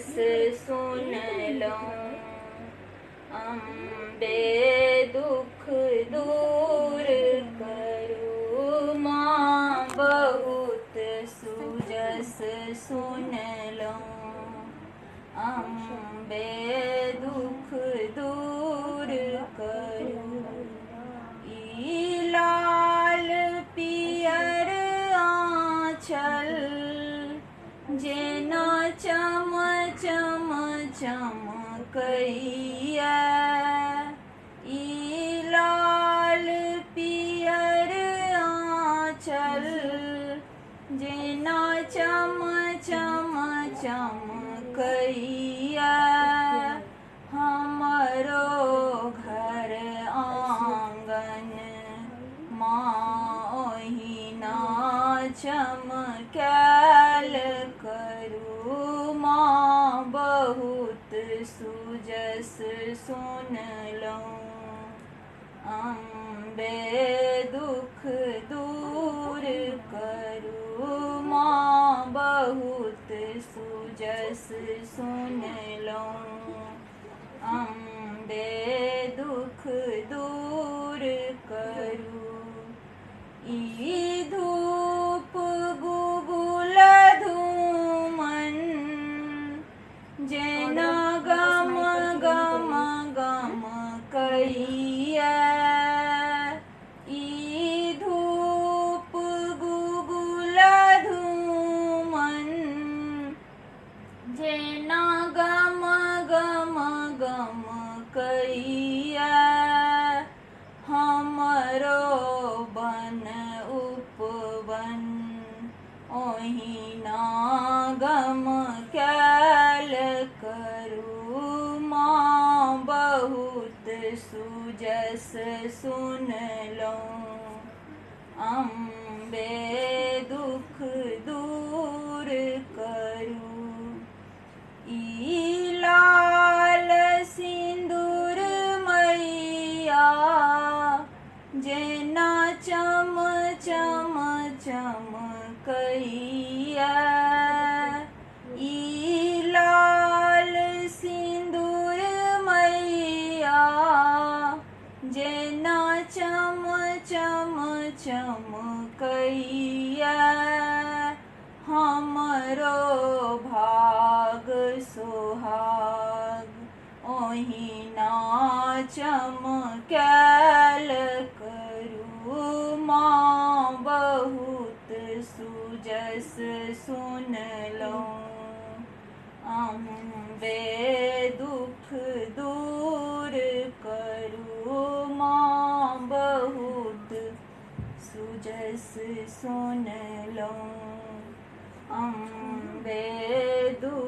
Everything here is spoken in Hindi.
सुजस सुन लो। अम्बे दुख दूर करो, माँ बहुत सुजस सुन लो। अम्बे दुख दूर करो। ई लाल पियर आँचल जेना चम चम चमकैया। ई लाल पियर आँचल जेना चम चम चमकैया। हमरो घर आंगन माँ ओहिना चमकैल करू, माँ बहुत सुजस सुन लो। अम्बे दुख दूर करू, माँ बहुत सुजस सुन लो। अम्बे दुख दूर करू। ई धूप गुगुल धूमन जेना गम गम गम कैया। ई धूप गुगुल धूमन जेना गम गम गम कैया। हमरो बन उपवन ओहिना गम कैल करू, माँ बहुत सुजस सुन लो। अम्बे दुख दूर करू। ई लाल सिंदूर मैया जेना चम चम चमकैया। ई लाल सिंदूर मैया जेना चम चम चमकैया। हमरो भाग सोहाग ओहिना चमकैल करू, माँ बहुत सुजस सुन लो। अम्बे दुख दूर करू, माँ बहुत सुजस सुन लो। अम्बे दुख